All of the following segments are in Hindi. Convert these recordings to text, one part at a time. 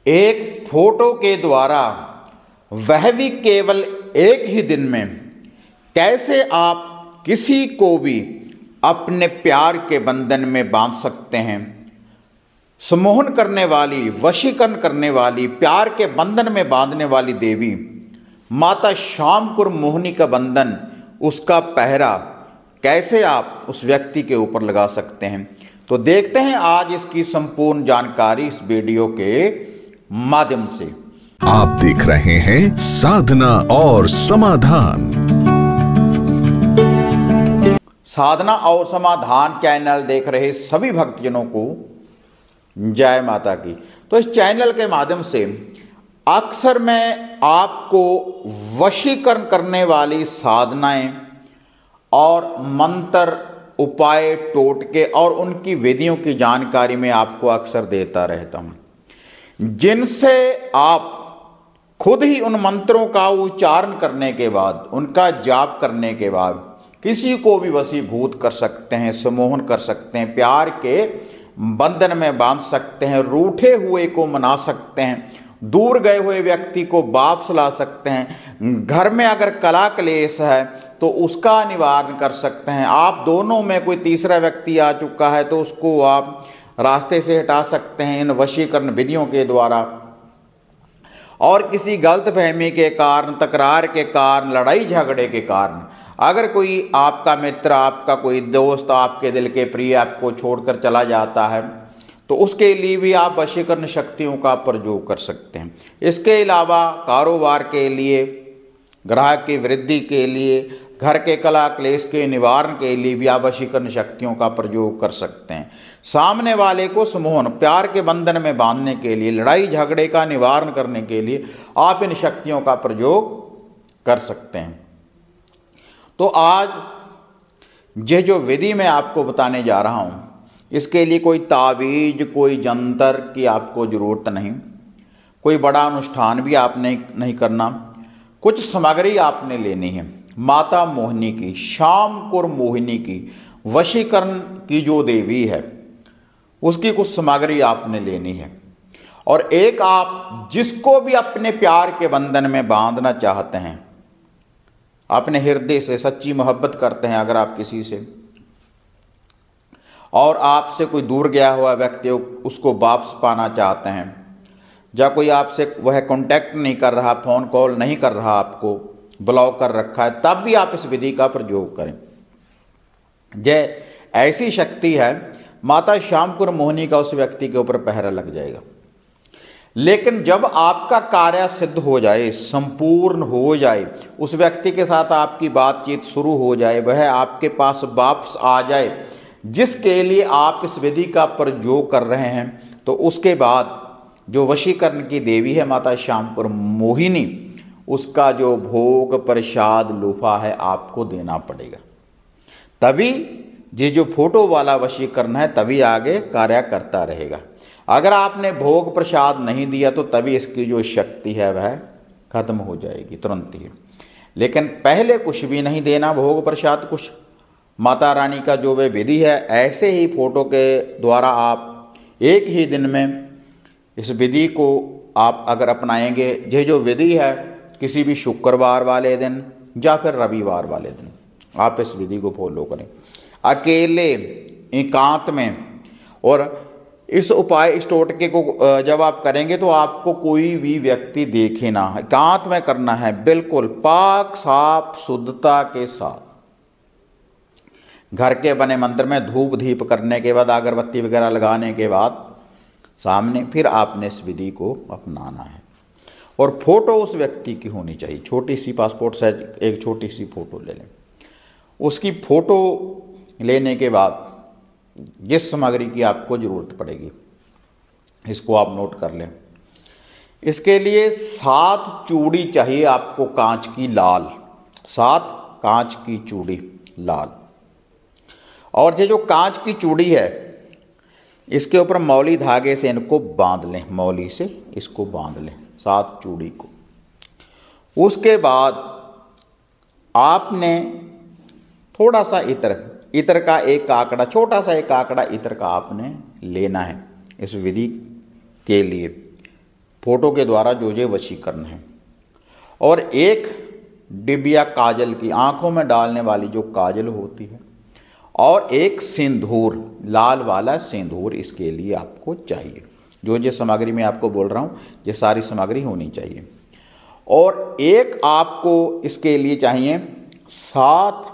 एक फोटो के द्वारा, वह भी केवल एक ही दिन में, कैसे आप किसी को भी अपने प्यार के बंधन में बांध सकते हैं। सम्मोहन करने वाली, वशीकरण करने वाली, प्यार के बंधन में बांधने वाली देवी माता शामकुर मोहिनी का बंधन, उसका पहरा कैसे आप उस व्यक्ति के ऊपर लगा सकते हैं। तो देखते हैं आज इसकी संपूर्ण जानकारी इस वीडियो के माध्यम से। आप देख रहे हैं साधना और समाधान। साधना और समाधान चैनल देख रहे सभी भक्तजनों को जय माता की। तो इस चैनल के माध्यम से अक्सर मैं आपको वशीकरण करने वाली साधनाएं और मंत्र, उपाय, टोटके और उनकी विधियों की जानकारी मैं आपको अक्सर देता रहता हूं, जिनसे आप खुद ही उन मंत्रों का उच्चारण करने के बाद, उनका जाप करने के बाद किसी को भी वशीभूत कर सकते हैं, सम्मोहन कर सकते हैं, प्यार के बंधन में बांध सकते हैं, रूठे हुए को मना सकते हैं, दूर गए हुए व्यक्ति को वापस ला सकते हैं, घर में अगर कला क्लेश है तो उसका निवारण कर सकते हैं। आप दोनों में कोई तीसरा व्यक्ति आ चुका है तो उसको आप रास्ते से हटा सकते हैं इन वशीकरण विधियों के द्वारा। और किसी गलतफहमी के कारण, तकरार के कारण, लड़ाई झगड़े के कारण अगर कोई आपका मित्र, आपका कोई दोस्त, आपके दिल के प्रिय आपको छोड़कर चला जाता है तो उसके लिए भी आप वशीकरण शक्तियों का प्रयोग कर सकते हैं। इसके अलावा कारोबार के लिए, ग्राहक की वृद्धि के लिए, घर के कला क्लेश के निवारण के लिए भी आप वशीकरण शक्तियों का प्रयोग कर सकते हैं। सामने वाले को सम्मोहन, प्यार के बंधन में बांधने के लिए, लड़ाई झगड़े का निवारण करने के लिए आप इन शक्तियों का प्रयोग कर सकते हैं। तो आज ये जो विधि मैं आपको बताने जा रहा हूं, इसके लिए कोई तावीज, कोई जंतर की आपको ज़रूरत नहीं, कोई बड़ा अनुष्ठान भी आपने नहीं करना। कुछ सामग्री आपने लेनी है माता मोहिनी की, शामकुर मोहिनी की, वशीकरण की जो देवी है उसकी कुछ सामग्री आपने लेनी है। और एक आप जिसको भी अपने प्यार के बंधन में बांधना चाहते हैं, अपने हृदय से सच्ची मोहब्बत करते हैं अगर आप किसी से, और आपसे कोई दूर गया हुआ व्यक्ति उसको वापस पाना चाहते हैं, या कोई आपसे वह कांटेक्ट नहीं कर रहा, फ़ोन कॉल नहीं कर रहा, आपको ब्लॉक कर रखा है, तब भी आप इस विधि का प्रयोग करें। जय ऐसी शक्ति है, माता शामकुर मोहिनी का उस व्यक्ति के ऊपर पहरा लग जाएगा। लेकिन जब आपका कार्य सिद्ध हो जाए, संपूर्ण हो जाए, उस व्यक्ति के साथ आपकी बातचीत शुरू हो जाए, वह आपके पास वापस आ जाए जिसके लिए आप इस विधि का प्रयोग कर रहे हैं, तो उसके बाद जो वशीकरण की देवी है माता शामकुर मोहिनी, उसका जो भोग, प्रसाद, लूफा है आपको देना पड़ेगा। तभी ये जो फोटो वाला वशीकरण है तभी आगे कार्य करता रहेगा। अगर आपने भोग प्रसाद नहीं दिया तो तभी इसकी जो शक्ति है वह खत्म हो जाएगी तुरंत ही। लेकिन पहले कुछ भी नहीं देना, भोग प्रसाद कुछ। माता रानी का जो वे विधि है, ऐसे ही फोटो के द्वारा आप एक ही दिन में इस विधि को आप अगर अपनाएंगे, ये जो विधि है किसी भी शुक्रवार वाले दिन या फिर रविवार वाले दिन आप इस विधि को फॉलो करें, अकेले एकांत में। और इस उपाय, इस टोटके को जब आप करेंगे तो आपको कोई भी व्यक्ति देखे ना, एकांत में करना है, बिल्कुल पाक साफ शुद्धता के साथ। घर के बने मंदिर में धूप दीप करने के बाद, अगरबत्ती वगैरह लगाने के बाद सामने फिर आपने इस विधि को अपनाना है। और फोटो उस व्यक्ति की होनी चाहिए, छोटी सी पासपोर्ट साइज एक छोटी सी फोटो ले लें। उसकी फोटो लेने के बाद जिस सामग्री की आपको ज़रूरत पड़ेगी इसको आप नोट कर लें। इसके लिए 7 चूड़ी चाहिए आपको, कांच की लाल, 7 कांच की चूड़ी लाल। और ये जो कांच की चूड़ी है इसके ऊपर मौली धागे से इनको बांध लें, मौली से इसको बांध लें 7 चूड़ी को। उसके बाद आपने थोड़ा सा इत्र का एक आंकड़ा, छोटा सा एक आंकड़ा इत्र का आपने लेना है इस विधि के लिए। फोटो के द्वारा जो ये वशीकरण है। और एक डिबिया काजल की, आंखों में डालने वाली जो काजल होती है, और एक सिंदूर, लाल वाला सिंदूर इसके लिए आपको चाहिए। जो ये सामग्री मैं आपको बोल रहा हूँ ये सारी सामग्री होनी चाहिए। और एक आपको इसके लिए चाहिए 7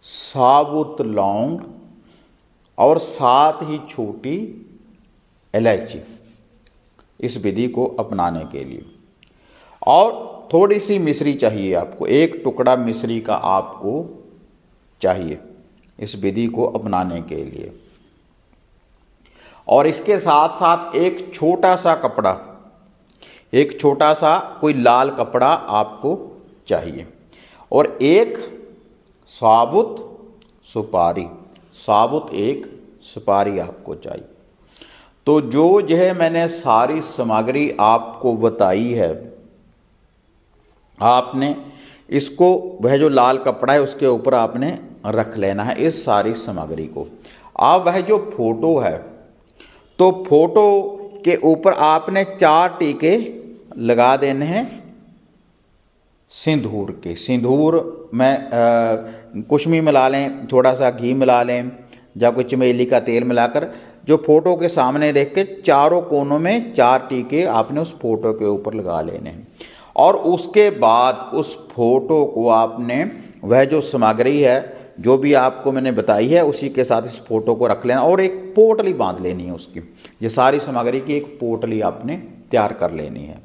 साबुत लौंग और 7 ही छोटी इलायची इस विधि को अपनाने के लिए। और थोड़ी सी मिश्री चाहिए आपको, 1 टुकड़ा मिश्री का आपको चाहिए इस विधि को अपनाने के लिए। और इसके साथ साथ एक छोटा सा कपड़ा, एक छोटा सा कोई लाल कपड़ा आपको चाहिए। और एक साबुत सुपारी, साबुत एक सुपारी आपको चाहिए। तो जो यह मैंने सारी सामग्री आपको बताई है, आपने इसको वह जो लाल कपड़ा है उसके ऊपर आपने रख लेना है इस सारी सामग्री को। अब वह जो फोटो है, तो फोटो के ऊपर आपने 4 टीके लगा देने हैं सिंदूर के। सिंदूर में कुछ भी मिला लें, थोड़ा सा घी मिला लें या कोई चमेली का तेल मिलाकर जो फोटो के सामने देख के चारों कोनों में 4 टीके आपने उस फोटो के ऊपर लगा लेने हैं। और उसके बाद उस फोटो को आपने वह जो सामग्री है जो भी आपको मैंने बताई है उसी के साथ इस फोटो को रख लेना और एक पोटली बांध लेनी है उसकी। ये सारी सामग्री की एक पोटली आपने तैयार कर लेनी है।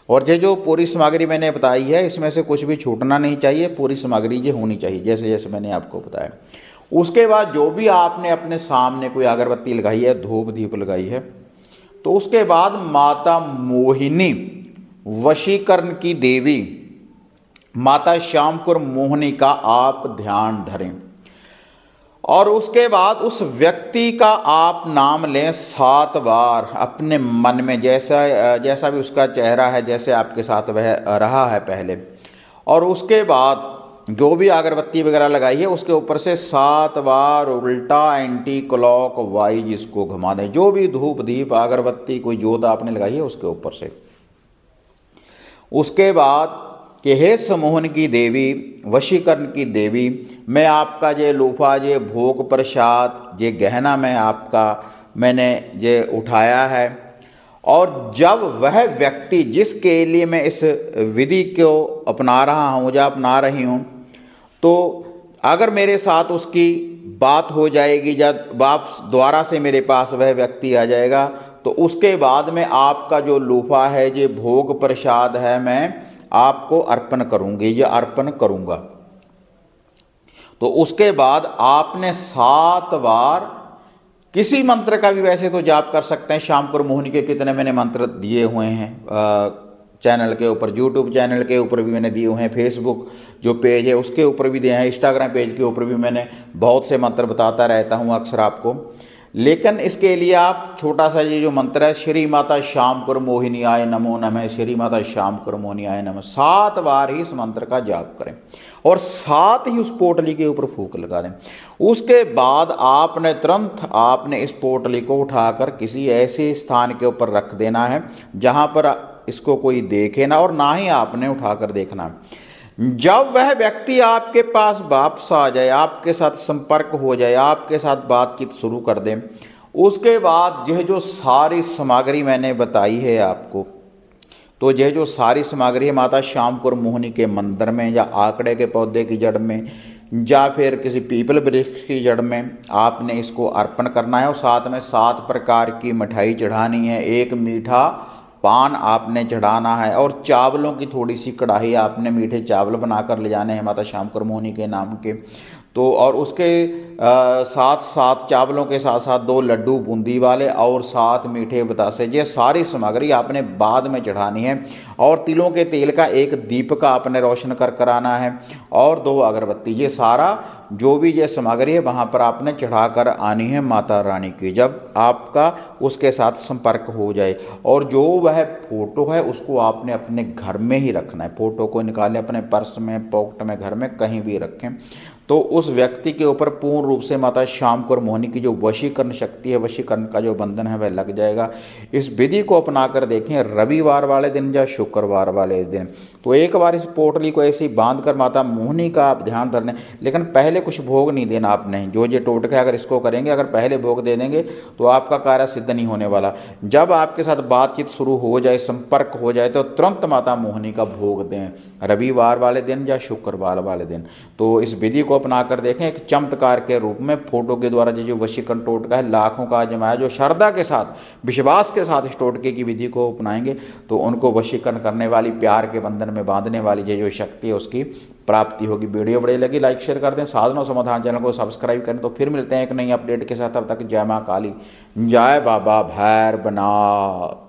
और ये जो पूरी सामग्री मैंने बताई है इसमें से कुछ भी छूटना नहीं चाहिए, पूरी सामग्री ये होनी चाहिए जैसे जैसे मैंने आपको बताया। उसके बाद जो भी आपने अपने सामने कोई अगरबत्ती लगाई है, धूप दीप लगाई है, तो उसके बाद माता मोहिनी वशीकरण की देवी माता श्यामकुर मोहिनी का आप ध्यान धरें। और उसके बाद उस व्यक्ति का आप नाम लें 7 बार अपने मन में, जैसा भी उसका चेहरा है, जैसे आपके साथ वह रहा है पहले। और उसके बाद जो भी अगरबत्ती वगैरह लगाई है उसके ऊपर से 7 बार उल्टा एंटी क्लॉक वाइज इसको घुमा दें। जो भी धूप दीप अगरबत्ती कोई जोत आपने लगाई है उसके ऊपर से। उसके बाद कि हे समोहन की देवी, वशीकरण की देवी, मैं आपका ये लूफा, ये भोग प्रसाद, ये गहना मैंने ये उठाया है। और जब वह व्यक्ति जिसके लिए मैं इस विधि को अपना रहा हूँ या अपना रही हूँ, तो अगर मेरे साथ उसकी बात हो जाएगी या वापस द्वारा से मेरे पास वह व्यक्ति आ जाएगा, तो उसके बाद में आपका जो लूफा है, ये भोग प्रसाद है, मैं आपको अर्पण करूंगी या अर्पण करूंगा। तो उसके बाद आपने 7 बार किसी मंत्र का भी वैसे तो जाप कर सकते हैं। श्यामकुर मोहिनी के कितने मैंने मंत्र दिए हुए हैं चैनल के ऊपर, यूट्यूब चैनल के ऊपर भी मैंने दिए हुए हैं, फेसबुक जो पेज है उसके ऊपर भी दिए हैं, इंस्टाग्राम पेज के ऊपर भी मैंने बहुत से मंत्र बताता रहता हूँ अक्सर आपको। लेकिन इसके लिए आप छोटा सा ये जो मंत्र है, श्री माता श्यामकुर मोहिनी आय नमो नमः, श्री माता श्यामकुर मोहिनी आय नमः, 7 बार ही इस मंत्र का जाप करें और 7 ही उस पोटली के ऊपर फूंक लगा दें। उसके बाद आपने तुरंत आपने इस पोटली को उठाकर किसी ऐसे स्थान के ऊपर रख देना है जहाँ पर इसको कोई देखे ना, और ना ही आपने उठाकर देखना है। जब वह व्यक्ति आपके पास वापस आ जाए, आपके साथ संपर्क हो जाए, आपके साथ बातचीत शुरू कर दें, उसके बाद यह जो सारी सामग्री मैंने बताई है आपको, तो यह जो सारी सामग्री है माता श्यामकुर मोहिनी के मंदिर में या आकड़े के पौधे की जड़ में या फिर किसी पीपल वृक्ष की जड़ में आपने इसको अर्पण करना है। और साथ में 7 प्रकार की मिठाई चढ़ानी है, 1 मीठा पान आपने चढ़ाना है और चावलों की थोड़ी सी कढ़ाई आपने मीठे चावल बनाकर ले जाने हैं माता श्यामकुर मोहिनी के नाम के। तो और उसके साथ चावलों के साथ साथ 2 लड्डू बूंदी वाले और 7 मीठे बतासे, ये सारी सामग्री आपने बाद में चढ़ानी है। और तिलों के तेल का 1 दीपक आपने रोशन कर आना है और 2 अगरबत्ती, ये सारा जो भी ये सामग्री है वहाँ पर आपने चढ़ाकर आनी है माता रानी की, जब आपका उसके साथ संपर्क हो जाए। और जो वह फोटो है उसको आपने अपने घर में ही रखना है, फोटो को निकालें अपने पर्स में, पॉकेट में, घर में कहीं भी रखें। तो उस व्यक्ति के ऊपर पूर्ण रूप से माता शाम को और मोहिनी की जो वशीकरण शक्ति है, वशीकरण का जो बंधन है वह लग जाएगा। इस विधि को अपना कर देखें रविवार वाले दिन या शुक्रवार वाले दिन। तो एक बार इस पोटली को ऐसे ही बांध कर माता मोहिनी का आप ध्यान धरने, लेकिन पहले कुछ भोग नहीं देना आपने। जो ये टोटका अगर इसको करेंगे, अगर पहले भोग दे देंगे तो आपका कार्य सिद्ध नहीं होने वाला। जब आपके साथ बातचीत शुरू हो जाए, संपर्क हो जाए, तो तुरंत माता मोहिनी का भोग दें रविवार वाले दिन या शुक्रवार वाले दिन। तो इस विधि को अपना कर देखें। एक चमत्कार के रूप में फोटो के द्वारा जो वशीकरण टोटका है लाखों का आजमाया, जो श्रद्धा के साथ विश्वास के साथ इस टोटके की विधि को अपनाएंगे तो उनको वशीकरण करने वाली, प्यार के बंधन में बांधने वाली जो शक्ति है उसकी प्राप्ति होगी। वीडियो बढ़िया लगी लाइक शेयर कर दें, साधना और समाधान चैनल को सब्सक्राइब करें। तो फिर मिलते हैं एक नई अपडेट के साथ, तब तक जय माँ काली, जय बाबा भैरवनाथ।